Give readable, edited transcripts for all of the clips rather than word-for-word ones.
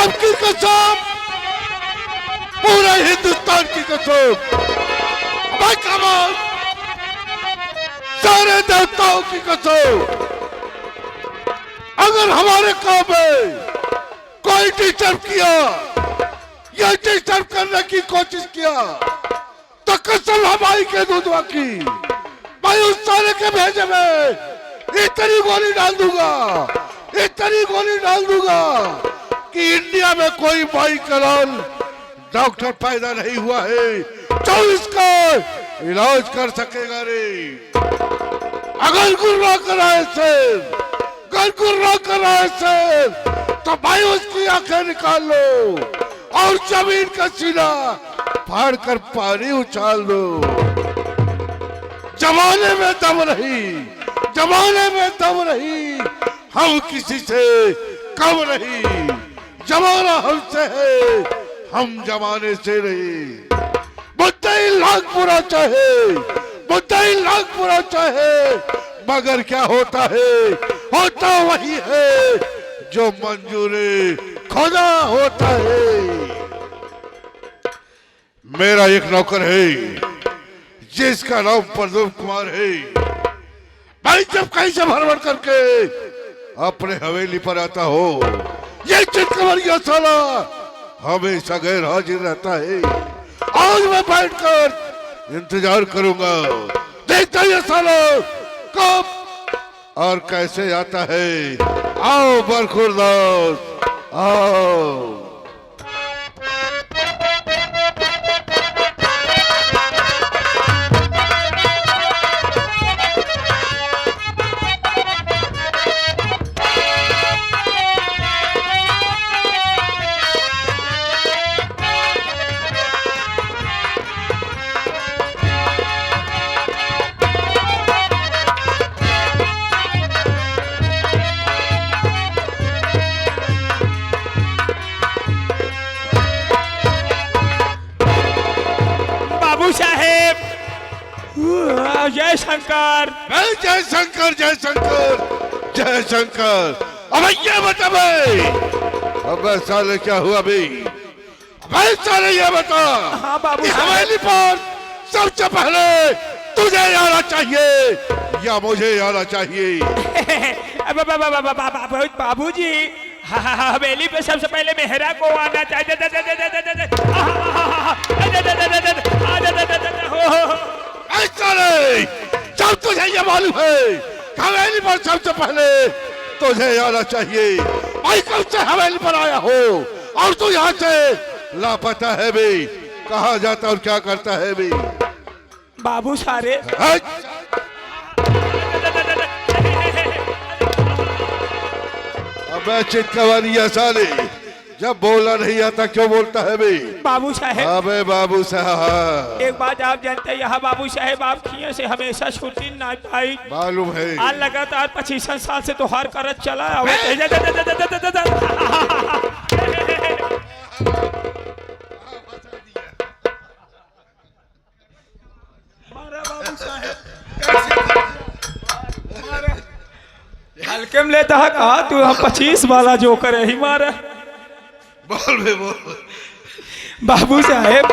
सबकी कसम, पूरे हिंदुस्तान की कसम, भाई कमाल, सारे देवताओं की कसम, अगर हमारे काम में कोई डिस्टर्ब किया या डिस्टर्ब करने की कोशिश किया तो कसम हमारी के दूधवा की, मैं उस सारे के भेजे में इतनी गोली डाल दूंगा, इतनी गोली डाल दूंगा कि इंडिया में कोई भाई कलाल डॉक्टर पैदा नहीं हुआ है जो इसका इलाज कर सकेगा रे। अगर गुर्रा कराए सर, अगर गुर्रा कराए सर तो भाई उसकी आंखें निकाल लो और जमीन का सीना फाड़ कर पानी उछाल दो। जमाने में दम रही, जमाने में दम रही, हम किसी से कम नहीं, जमाना हमसे है, हम जमाने से नहीं। मुद्दई लाख बुरा चाहे, मुद्दई लाख बुरा चाहे, मगर क्या होता है, होता वही है जो मंजूरे खुदा होता है। मेरा एक नौकर है जिसका नाम प्रदोप कुमार है। भाई जब कहीं से भरभर करके अपने हवेली पर आता हो, ये चितकवरिया साला हमेशा गैर हाजिर रहता है। आज मैं बैठकर इंतजार करूंगा, देखता ये साला कब और कैसे आता है। आओ बरखुरदास, आओ। जय शंकर, जय शंकर, जय शंकर, जय शंकर। अब ये बता भाई, अब साले क्या हुआ भाई? भाई साले ये बता, हाँ बाबू, हवेली पर सबसे पहले तुझे आना चाहिए या मुझे आना चाहिए? बाबू जी, हवेली पे सबसे पहले मेहरा को आना चाहिए। जब तुझे ये मालूम है हवेली पर सबसे पहले तुझे आना चाहिए, भाई कब से हवेली पर आया हो और तू यहाँ से लापता है भाई, कहाँ जाता और क्या करता है भाई? बाबू सारे अबे चितकवरिया साले, जब बोला नहीं आता क्यों बोलता है भाई? बाबू साहेब, अबे बाबू साहब, एक बात आप जानते हैं, यहाँ बाबू साहेब आप खिए से हमेशा छुट्टी ना पाई, मालूम है। आज लगातार 25 साल से त्योहार करत चला। हल्के में लेता है कहा तू, हम 25 वाला जो करे ही मारे। बोल बे बोल। बाबू साहेब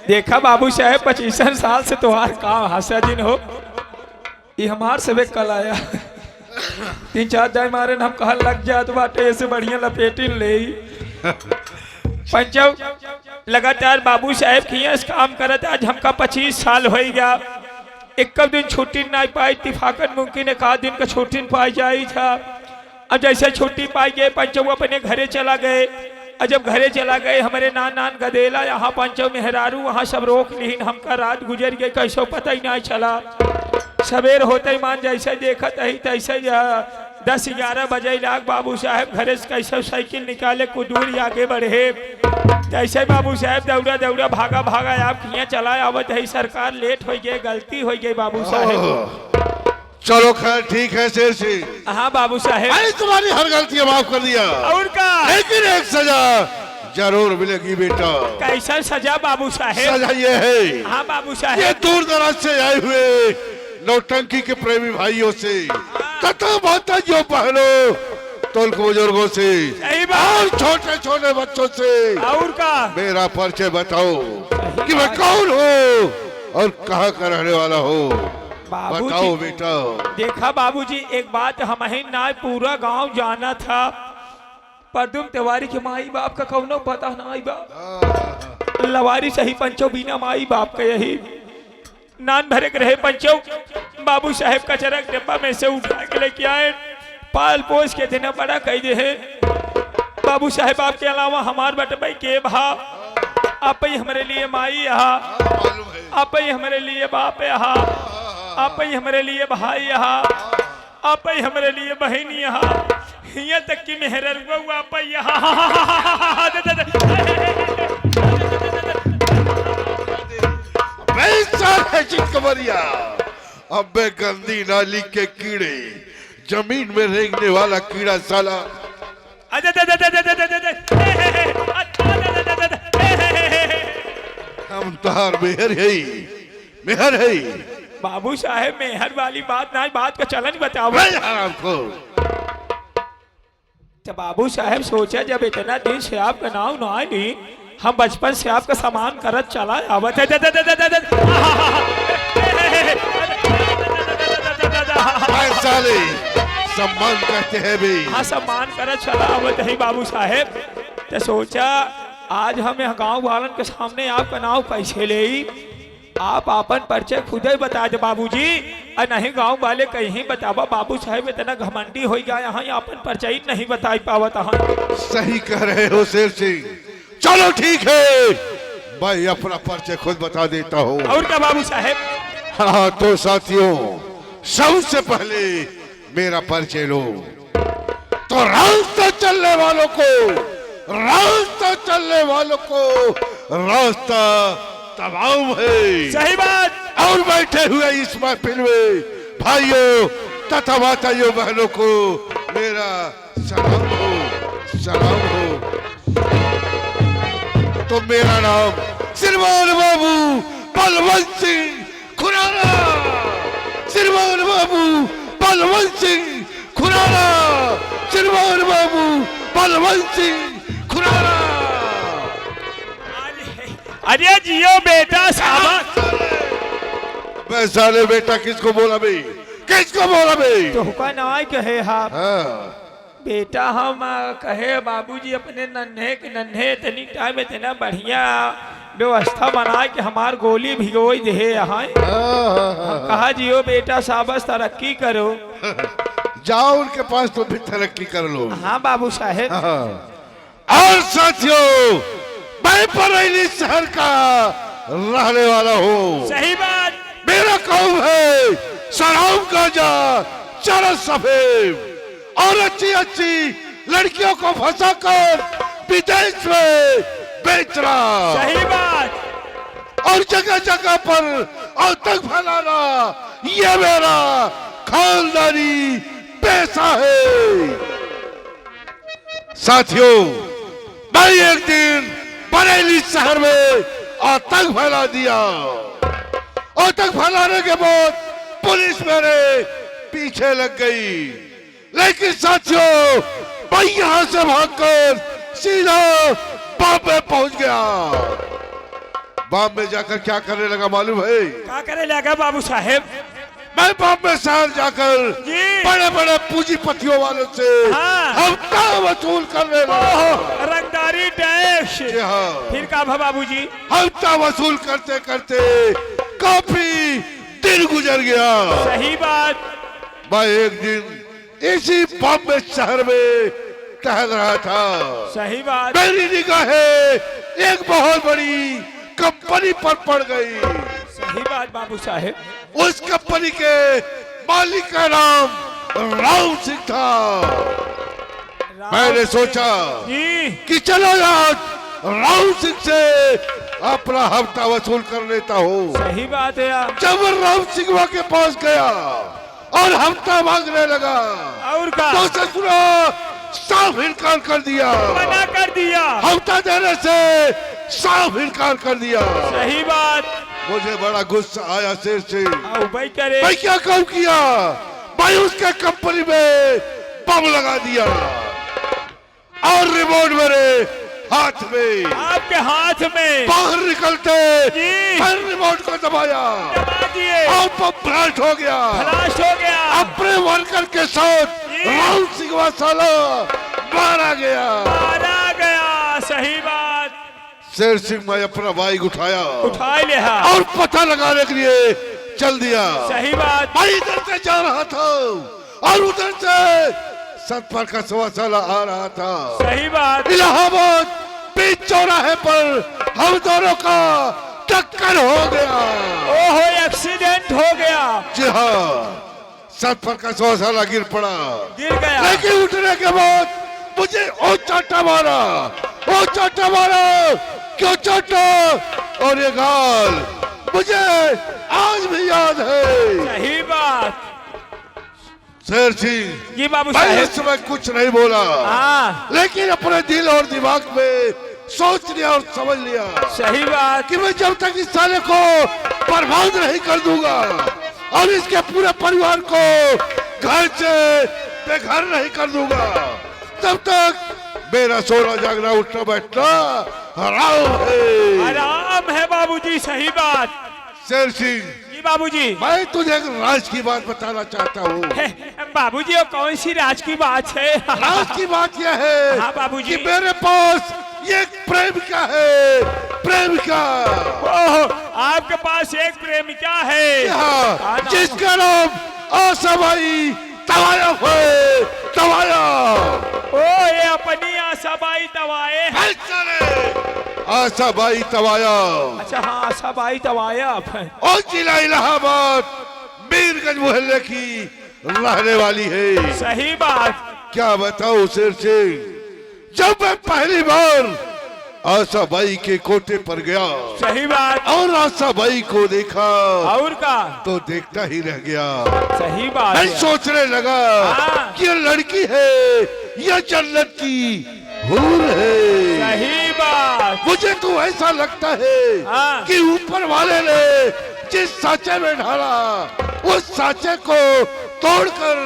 देखा, बाबू साहेब 25 साल से त्योहार का हास्या दिन हो, ये हमार से कल आया 3-4 दिन मारे हम कहा लग जात बाटे, ऐसे बढ़िया लपेटी ले पंचव लगातार बाबू साहेब किया इस काम करत, आज हमका 25 साल हो गया, एक दिन छुट्टी नहीं पाई, इत्तेफाकन मुमकिन एक आध दिन का छुट्टी पाई जाई था। अब जैसे छुट्टी पाई गए पंचव अपने घरे चला गए, और जब घरे चला गए हमारे नान गदेला यहाँ पंचव मेहरारू वहाँ सब रोक लीन, हमका रात गुजर गई कैसो पता ही नहीं चला। सवेर होते ही मान जैसे देखा ही तैसे 10-11 बजे लाग बाबू साहेब घरे से कैसे साइकिल निकाले कुछ दूर आगे बढ़े, जैसे बाबू साहेब दौड़ा दौड़ा भागा भागा आप किए चलाए आवत है, सरकार लेट हो गए, गलती हो गई बाबू साहेब। चलो खैर ठीक है शेर सिंह, हाँ बाबू साहेब, मैंने तुम्हारी हर गलती माफ कर दिया, और का लेकिन एक सजा जरूर मिलेगी बेटा। कैसा सजा बाबू साहेब? सजा ये है, हाँ बाबू ये साहेब, दूर दराज से आए हुए नौटंकी के प्रेमी भाइयों से तथा माता जो पहनो तुल्क बुजुर्गों से सही बात। और छोटे छोटे बच्चों से और का मेरा परिचय बताओ कि मैं कौन हूँ और कहाँ का रहने वाला हूँ। बाबूजी। बताओ बेटा। देखा बाबूजी, एक बात हम ही ना पूरा गांव जाना था, परदुम तिवारी के माई बाप का कौनो पता नहीं बा। लवारी सही पंचो बिना माई बाप के यही नान भरे के रहे पंचो। बाबू साहेब का चरक डिब्बा में से उठा के लेके आए, पाल पोस के देना बड़ा कह दे है। बाबू साहेब आपके अलावा हमार बटबाई के भा, आप ही हमारे लिए माई यहाँ, आप ही हमारे लिए बाप यहाँ, आप ही हमारे लिए भाई यहाँ, आप ही हमारे लिए बहन यहाँ, यहाँ तक कि मेहर आप यहाँ। कमरिया अबे गंदी नाली के कीड़े, जमीन में रेंगने वाला कीड़ा साला। हम तार मेहर है। बाबू साहेब मेहर वाली बात ना, बात का चलन बताओ। तो बाबू साहेब सोचा जब इतना दिन से आपका नाम ना नहीं, हम बचपन से आपका सामान करत चला आवत है। साले सम्मान करते हैं भी। हाँ सम्मान करत चला आवत है बाबू साहेब। तो सोचा आज हम यहाँ गाँव वालन के सामने आपका नाम कैसे ले, आप अपन परिचय खुद ही बता दे बाबूजी, और नहीं गांव वाले कहीं बतावा। बाबू साहेब इतना घमंडी हो गया यहाँ, अपन परिचय नहीं बता पावत। सही कह रहे हो शेर सिंह। चलो ठीक है, मैं अपना परिचय खुद बता देता हूँ। और क्या बाबू साहेब? हाँ तो साथियों, सबसे पहले मेरा परिचय लो। तो रास्ता चलने वालों को रास्ता तमाम है। सही बात। और बैठे हुए इस महफिल में भाइयों तथा माताओं बहनों को मेरा सलाम हो। तो मेरा नाम श्रीमान बाबू बलवंत सिंह खुराना, श्रीमान बाबू बलवंत सिंह खुराना, श्रीमान बाबू बलवंत सिंह खुराना। अरे जियो बेटा साहब। मैं साले बेटा किसको बोला भाई, किसको बोला भाई? तो हुक्का ना कहे आप। हाँ। बेटा हम कहे बाबूजी अपने नन्हे इतनी टाइम इतना बढ़िया व्यवस्था बनाए कि हमार गोली भिगोई दे यहाँ। कहा जियो बेटा साबस तरक्की करो। जाओ उनके पास तो भी तरक्की कर लो। हाँ बाबू साहेब। और साथियों, मैं बरेली शहर का रहने वाला हूँ। सही बात। मेरा कौम है सलाम गाजा चरस सफेद, और अच्छी लड़कियों को फंसाकर विदेश में बेचना। सही बात। और जगह जगह पर आतंक फैलाना, ये मेरा खानदानी पेशा है। साथियों, मैं एक दिन बरेली शहर में आतंक फैला दिया। आतंक फैलाने के बाद पुलिस मेरे पीछे लग गई, लेकिन साथियों मैं यहां से भागकर सीधा बॉम्बे पहुंच गया। बॉम्बे जाकर क्या करने लगा मालूम है? क्या करने लगा बाबू साहेब? मैं बॉम्बे शहर जाकर बड़े बड़े पूंजीपतियों वालों से हफ्ता वसूल करने लगा। रंगदारी टैक्स। हाँ। फिर का बाबूजी? हफ्ता वसूल करते करते काफी दिन गुजर गया। सही बात। मैं एक दिन इसी बॉम्बे शहर में टहल रहा था। सही बात। मेरी निगाहें एक बहुत बड़ी कंपनी पर पड़ गई। सही बात बाबू साहेब। उस कंपनी के मालिक का नाम राम सिंह था। मैंने सोचा कि चलो यार राम सिंह से अपना हफ्ता वसूल कर लेता हूँ। सही बात है यार। जब राम सिंह के पास गया और हफ्ता मांगने लगा, और का? तो ससुरा साफ इनकार कर दिया। मना कर दिया। हफ्ता देने से साफ इनकार कर दिया। सही बात। मुझे बड़ा गुस्सा आया शेर से। भाई मैं क्या काम किया? मैं उसके कंपनी में बम लगा दिया। और रिमोट मेरे हाथ में, आपके हाथ में। बाहर निकलते जी। फिर रिमोट को दबाया दबा दिए। और पंप ब्लास्ट हो गया। ब्लास्ट हो गया। अपने वर्कर के साथ जी। राहुल सिंह वासाला मारा गया। मारा गया, सही बात। शेर सिंह मैं अपना बाइक उठाया उठा लिया और पता लगाने के लिए चल दिया। सही बात। मैं इधर से जा रहा था और उधर से सतपाल का वासाला आ रहा था। सही बात। इलाहाबाद बीच चौराहे पर हम दोनों का टक्कर हो गया। ओहो, एक्सीडेंट हो गया। जी हाँ, सतपाल का वासाला गिर पड़ा, गिर गया। लेकिन उठने के बाद मुझे ओ चाटा मारा, ओ चाटा मारा, क्यों चाटा, और ये गाल मुझे आज भी याद है। सही बात। शेर सिंह जी बाबू मैं साहब। इस समय कुछ नहीं बोला, हाँ, लेकिन अपने दिल और दिमाग में सोच लिया और समझ लिया सही बात। कि मैं जब तक इस साले को बर्बाद नहीं कर दूंगा और इसके पूरे परिवार को घर से बेघर नहीं कर दूंगा, तब तक मेरा सोना जागना उठना बैठना हराम है। आराम है बाबूजी, सही बात। शेर सिंह जी बाबूजी। मैं तुझे एक राज की बात बताना चाहता हूँ। बाबूजी, वो कौन सी राज की बात है? राज की बात यह है, हाँ बाबूजी। कि मेरे पास एक प्रेमिका है, प्रेमिका। ओहो, आपके पास एक प्रेमिका है। हाँ, जिसका नाम आशाबाई तवायफ है, तवायफ। ओ, ये अपनी आशाबाई तवाए। आशाबाई तवायफ। अच्छा हाँ, आशाबाई तवायफ है। और जिला इलाहाबाद मीरगंज मोहल्ले की रहने वाली है। सही बात। क्या बताऊं शेर सिंह, जब मैं पहली बार आशाबाई के कोटे पर गया सही बात। और आशाबाई को देखा और का तो देखता ही रह गया। सही बात मैं है। सोचने लगा हाँ। कि ये लड़की है या जन्नत की हूर है। सही बात। मुझे तो ऐसा लगता है हाँ। कि ऊपर वाले ने जिस साँचे में ढाला उस साँचे को तोड़कर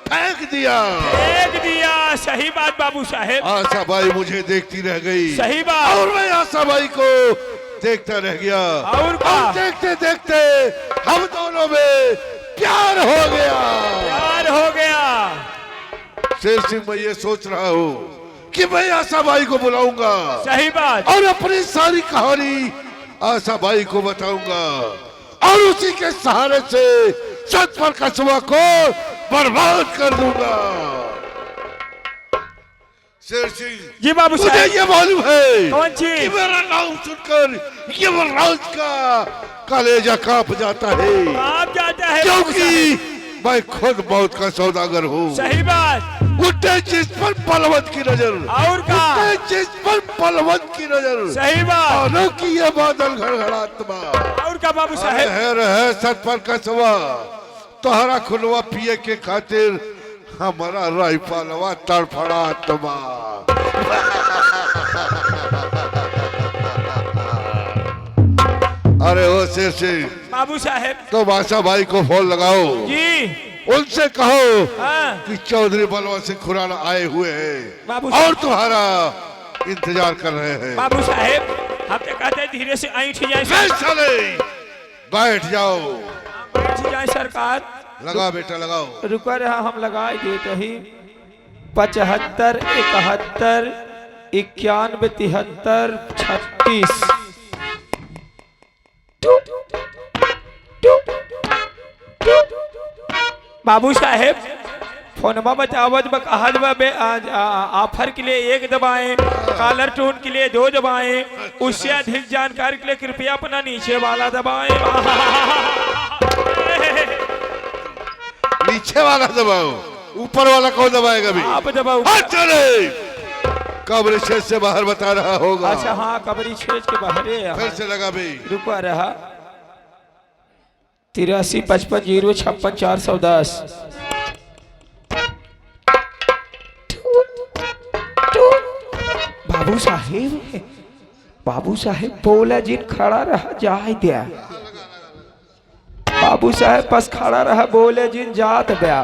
फेंक दिया। फेंक दिया। सही बात बाबू साहेब। आशाबाई मुझे देखती रह गई। सही बात। और मैं आशाबाई को देखता रह गया। और का देखते देखते हम दोनों में प्यार हो गया। प्यार हो गया। शेर सिंह मैं ये सोच रहा हूँ कि मैं आशाबाई को बुलाऊंगा सही बात। और अपनी सारी कहानी आशाबाई को बताऊंगा और उसी के सहारे से सतपाल कस्बा को बर्बाद कर दूंगा। शेर सिंह जी बाबू मुझे साहब। ये मालूम है कौन चीज? कि मेरा नाम सुनकर यमराज का कलेजा कांप जाता है, आप जाता है बाबू क्योंकि मैं खुद मौत का सौदागर हूँ। साहब। सही बात। उठे जिस पर बलवंत की नजर, और का उठे जिस पर बलवंत की नजर, सही बात। आनों की ये बादल घड़घड़ात्मा। और का बाबू साहब। है सतपाल कस्बा, तोहरा खुलवा पिए के खातिर हमारा राइफलवा तड़फड़ात्मा। अरे ओ शेर सिंह, बाबू साहब। तो बादशाह भाई को फोन लगाओ, जी। उनसे कहो हाँ। कि चौधरी बलवा सिंह खुराना आए हुए हैं बाबू और तुम्हारा इंतजार कर रहे हैं। बाबू साहेब, हम तो कहते हैं धीरे से ऐठ जाए। चले बैठ जाओ। बैठ जाए सरकार। लगा बेटा लगाओ। रुका रहा, हम लगा देते ही। 75 71 91 73 36। बाबू साहेब, फोनमा बतावत बकाहत ऑफर के लिए 1 दबाएं, कॉलर टोन के लिए 2 दबाएं, उससे अधिक जानकारी के लिए कृपया अपना नीचे वाला दबाएं। नीचे वाला दबाओ, ऊपर वाला कौन दबाएगा भी? आप दबाओ। चले कब्र छेद से बाहर बता रहा होगा। अच्छा हाँ, कबरी छेद के बाहर है। फिर से लगा भी। रुका रहा। 83 55 0 56 410। बाबू साहेब, बाबू साहेब बोला जिन खड़ा रहा जाए दिया। बाबू साहेब बस खड़ा रहा, बोले जिन जात बया।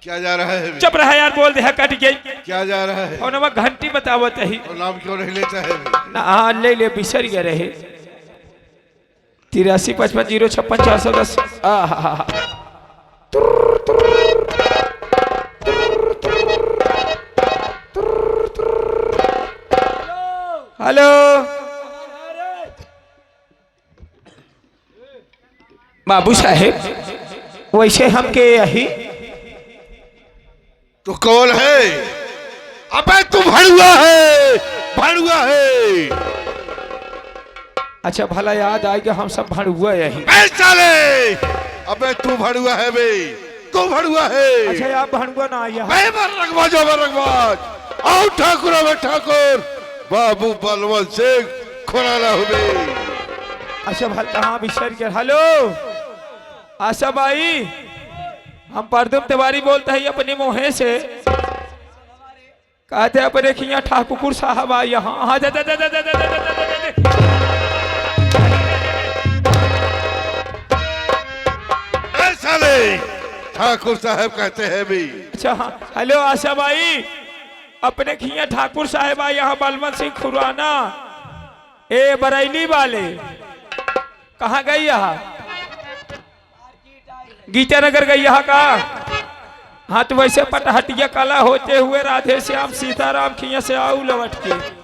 क्या जा रहा है? चुप रहा यार, बोल दे है कट गई। क्या जा रहा है? फोन में घंटी बतावत है और नाम क्यों नहीं लेता है? ना हाँ ले ले बिसर गए रहे। 8355 056 410। हेलो बाबू साहेब, वैसे हम के यही तो कौन है? अबे तू भड़ुआ है, भड़ुआ है। अच्छा भला याद आएगा, हम सब भड़ुआ यही। साले अबे तू भड़ुआ है बे, तू भड़ुआ है। अच्छा आप भड़ुआ ना आइया। रंगबाज आओ ठाकुर, अबे ठाकुर बाबू बलवंत सिंह खुराना हुए। अच्छा भला हाँ बिसर गया। हेलो आशा भाई, हम परदुम तिवारी बोलते हैं अपने मोहे से। कहते हैं अपने खिया ठाकुर साहब आ यहाँ। हाँ जा जा जा जा जा जा जा जा। साले ठाकुर साहब कहते हैं भी। अच्छा हाँ हेलो आशा भाई, अपने खिया ठाकुर साहब आ यहाँ बलवंत सिंह खुराना। ए बरैली वाले कहाँ गई? यहाँ गीता नगर गई यहाँ का। हाँ तो वैसे पटहटिया कला होते हुए राधे श्याम सीताराम खिया से आऊ लौट के।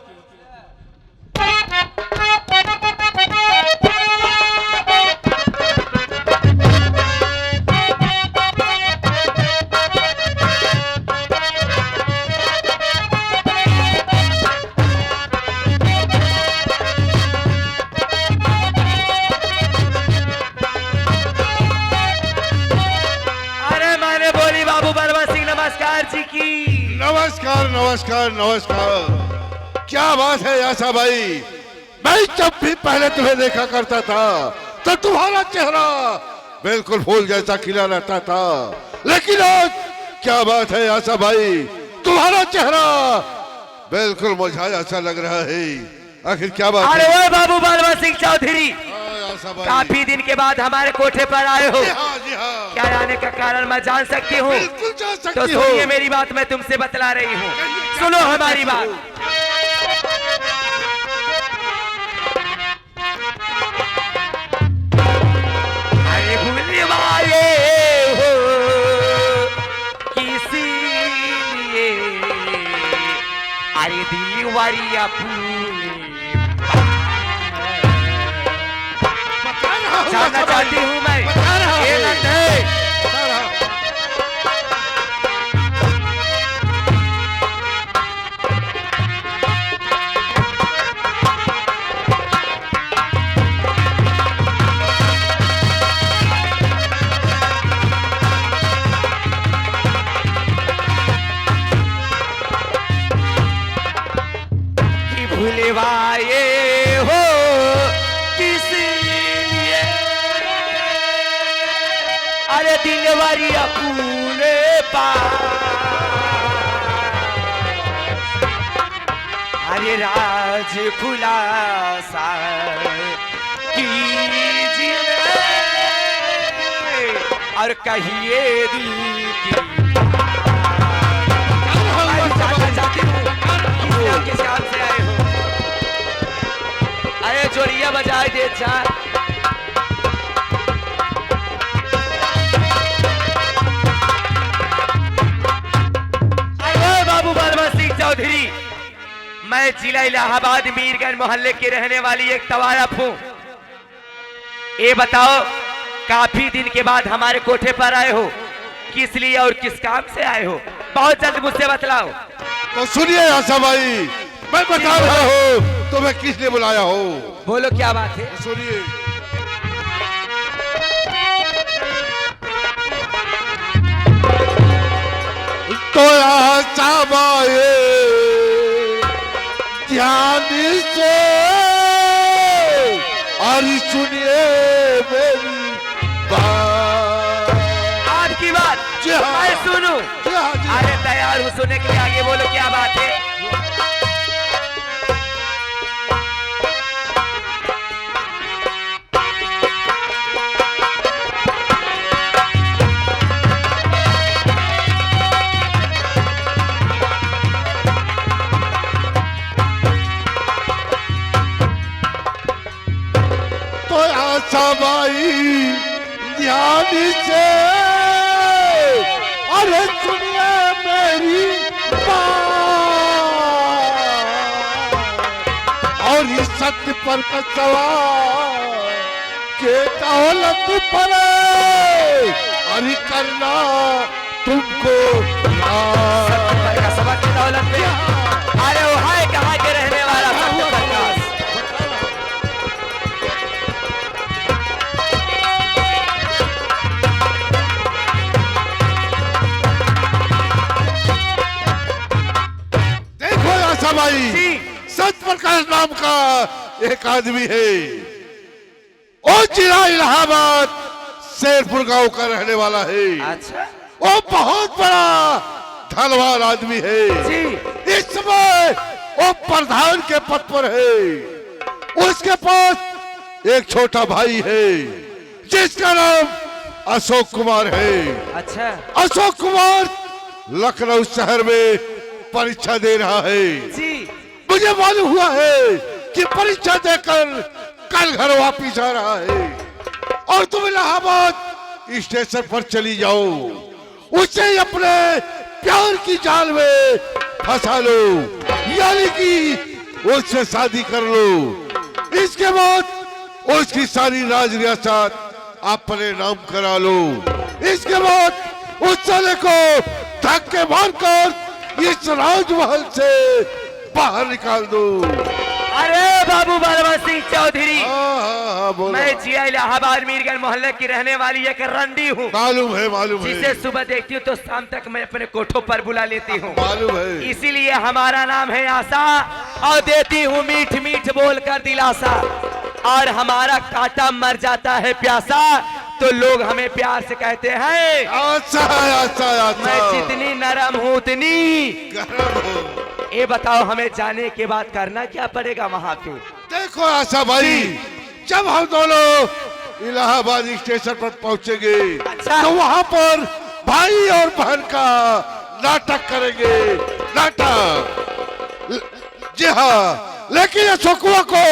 नमस्कार नमस्कार नमस्कार। क्या बात है यासा भाई, मैं जब भी पहले तुम्हें देखा करता था तो तुम्हारा चेहरा बिल्कुल फूल जैसा खिला रहता था, लेकिन आज क्या बात है यासा भाई, तुम्हारा चेहरा बिल्कुल मुरझाया सा लग रहा है। आखिर क्या बात अरे है? वो बाबू बलवंत सिंह चौधरी, काफी दिन के बाद हमारे कोठे पर आए हो। जी हाँ, जी हाँ। क्या आने का कारण मैं जान सकती हूँ? बिल्कुल जान तो सकती हो। सुनिए मेरी बात, मैं तुमसे बतला रही हूँ, सुनो हमारी बात। अरे भूलने वाले हो किसी लिए, अरे दीवारिया जानना चाहती हूँ मैं। ये लंडे कि भूले वाए हो किसी लिए, अरे दिलवारी अपने पास, अरे राज खुलासा कीजिए और कहिए दिल की। मैं जानना चाहती हूँ किस काम से आए हो? अरे जोड़िया बजाए दे चार। अरे बाबू बलवंत सिंह चौधरी, मैं जिला इलाहाबाद मीरगंज मोहल्ले के रहने वाली एक तवारफ हूँ। ये बताओ काफी दिन के बाद हमारे कोठे पर आए हो, किस लिए और किस काम से आए हो? बहुत जल्द मुझसे बतलाओ। तो सुनिए आशा भाई, मैं बता रहा हूँ तुम्हें किस लिए बुलाया हो। बोलो क्या बात है? सुनिए। तो आशा भाई ध्यान से और सुनिए मेरी बात। आपकी बात जी हाँ। मैं सुनूं? जी हाँ, जी हाँ। अरे तैयार हूँ सुनने के लिए, आगे बोलो क्या बात है? बाई ध्यान से, अरे सुनिए मेरी बात, और इस सत्य पर का सवाल के दौलत पर अरे करना तुमको सबक की दौलत पे। अरे वो है कहाँ के रहने वाला सत्य प्रकाश। देखो आशा भाई, सत्य प्रकाश नाम का एक आदमी है, वो जिला इलाहाबाद शेरपुर गांव का रहने वाला है। अच्छा वो बहुत बड़ा धनवान आदमी है जी। इस समय वो प्रधान के पद पर है। उसके पास एक छोटा भाई है जिसका नाम अशोक कुमार है। अच्छा अशोक कुमार लखनऊ शहर में परीक्षा दे रहा है। जी। मुझे मालूम हुआ है कि परीक्षा देकर कल घर वापिस आ रहा है और तुम इलाहाबाद स्टेशन पर चली जाओ, उसे अपने प्यार की जाल में फंसा लो, यानी कि उससे शादी कर लो। इसके बाद उसकी सारी राज रियासत अपने नाम करा लो। इसके बाद उस साले को धक्के मारकर इस राजमहल से बाहर निकाल दो। अरे बाबू बलवंत सिंह चौधरी, हाँ, बोलो। मैं जिया इलाहाबाद मीरगंज मोहल्ले की रहने वाली एक रंडी हूँ, मालूम है जिसे सुबह देखती हूँ तो शाम तक मैं अपने कोठों पर बुला लेती हूँ। मालूम है। इसीलिए हमारा नाम है आशा और देती हूँ मीठ मीठ बोलकर दिलासा। और हमारा कांटा मर जाता है प्यासा तो लोग हमें प्यार से कहते हैं अच्छा अच्छा अच्छा। मैं जितनी नरम हूँ उतनी गरम हो। ये बताओ हमें जाने के बाद करना क्या पड़ेगा वहाँ पे? देखो आशा भाई, जब हम दोनों इलाहाबाद स्टेशन पर पहुंचेंगे अच्छा। तो वहाँ पर भाई और बहन का नाटक करेंगे। नाटक जी हाँ, लेकिन अशोकुआ को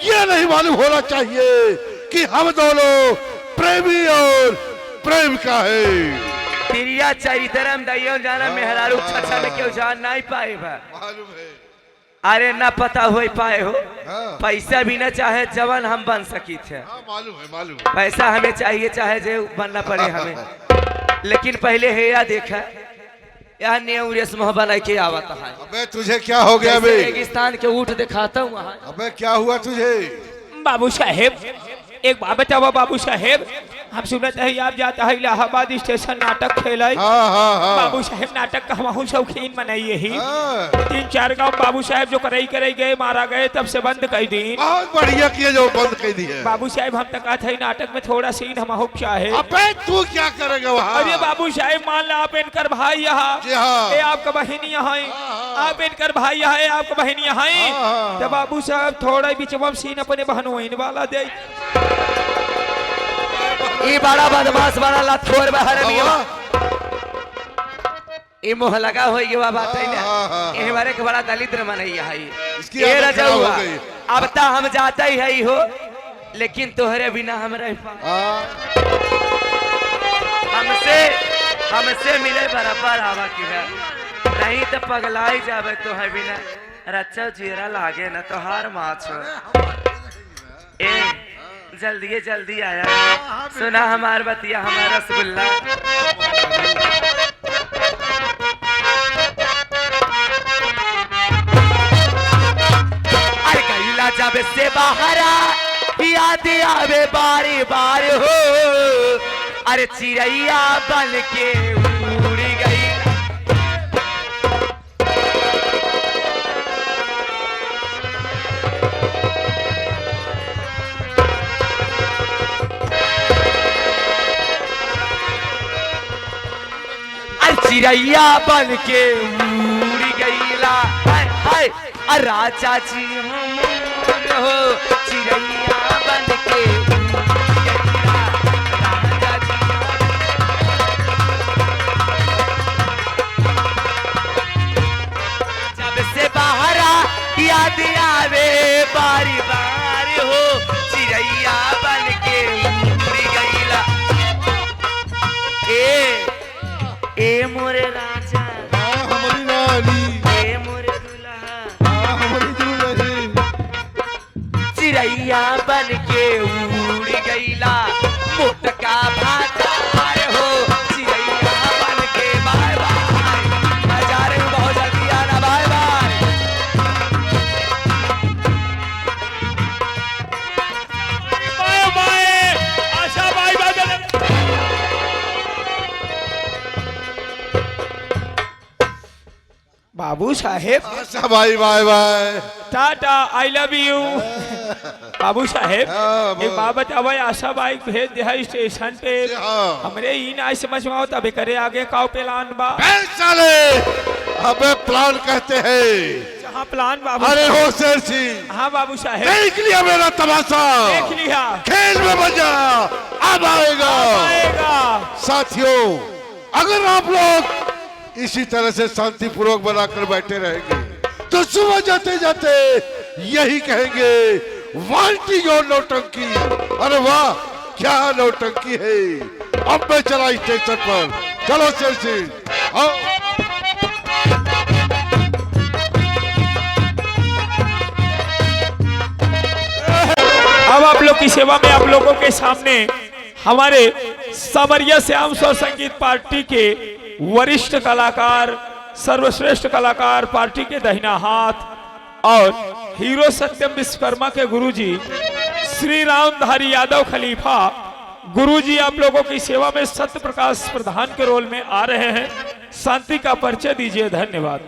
ये नहीं मालूम होना चाहिए कि हम दोनों प्रेमी और प्रेमिका है। प्रिया चरितरम दैयो जाना मेहरारू छछा में क्यों जान नहीं पाए बा। मालूम है। अरे ना पता हो पाए हो, हाँ। पैसा भी ना चाहे जवन हम बन सकी थे। हाँ, मालूम है मालूम है। पैसा हमें चाहिए चाहे जो बनना पड़े हमें, लेकिन पहले है या देखा यहाँ न्यू रेशम बना के आवता है। अबे तुझे क्या हो गया बे? रेगिस्तान के ऊँट दिखाता हूँ वहाँ। अबे क्या हुआ तुझे? बाबू साहेब एक बात बताओ बाबू साहेब, हम सुनते हैं आप जाता है इलाहाबाद स्टेशन नाटक खेला। हाँ हाँ हाँ। बाबू साहेब नाटक का हम शौकीन बनाइए ही। हाँ। 3-4 गांव बाबू साहेब जो करई गए मारा गए तब से बंद कर दी। बहुत बढ़िया किया जो बंद कर दी है। बाबू साहेब हम तक आता है नाटक में थोड़ा सीन हम चाहे। अबे तू क्या करेगा वहाँ? अरे बाबू साहेब मान लो आप इनकर भाई यहाँ, जी हाँ। ये आपका बहन यहाँ है, हाँ। आप इनकर भाई यहाँ है, आपका बहन यहाँ है। हाँ। तो बाबू साहब थोड़ा बीच में सीन अपने बहनों वाला दे। ये बड़ा बदमाश बड़ा लथोर बहरमिया ये मोह लगा हो ये बात है ना। ये हमारे के बड़ा दलिद्र मनैया है इसकी ये आदत रजा खराब हो हुआ। गई। अब तो हम जाते ही है हो, लेकिन तोहरे बिना हम रह पा हमसे मिले बराबर आवा की है, नहीं तो पगलाई जावे तो है बिना रच्चा जीरा लागे न तो हार माछो। ए जल्दी आया, सुना हमार बतिया हमारा रसगुल्ला। अरे गईला जब से बाहरा याद आवे बारी बार हो, अरे चिड़ैया बन के उड़ गई। चिड़ैया बन के उड़ गईला हाय राजा जी हो, चिड़ैया बन के उड़ गईला राजा जी। जब से बाहर याद आवे बारी बार हो, चिड़ैया बन के मोरे राजा, हमारी रानी, ए मोरे दुल्हा, हमारी दुल्हन, चिड़ैया बन के उड़ गईला मोटका भातार हो, चिड़ैया बन के बाय बाय, नजारे में बहुत जल्दी आना, bye bye. Bye bye Asha bye bye. बाबू साहेब आशा भाई bye bye. Tata, I love you. बाबू साहेब हाँ, बोल। एक बात बताओ, आशा बाई भेज दे है स्टेशन पे, हाँ। हमरे ई ना समझ में आओ तबे करे आगे का प्लान बा। ए साले, हमें प्लान कहते हैं। जहाँ प्लान बाबू। अरे हो शेर सिंह, हाँ बाबू साहेब देख लिया मेरा तमाशा, देख लिया, खेल में मजा अब आएगा। आएगा। साथियों, अगर आप लोग इसी तरह से शांतिपूर्वक बनाकर बैठे रहेंगे तो सुबह जाते जाते यही कहेंगे, वांटी योर नौटंकी। अरे वाह, क्या नौटंकी है। अब मैं चला स्टेशन पर, चलो शेर सिंह आओ। अब आप लोग की सेवा में आप लोगों के सामने हमारे सामरिया श्याम स्वर संगीत पार्टी के वरिष्ठ कलाकार, सर्वश्रेष्ठ कलाकार, पार्टी के दाहिना हाथ और हीरो सत्यम विश्वकर्मा के गुरुजी श्री रामधारी यादव खलीफा गुरुजी आप लोगों की सेवा में सत्य प्रकाश प्रधान के रोल में आ रहे हैं। शांति का परिचय दीजिए। धन्यवाद।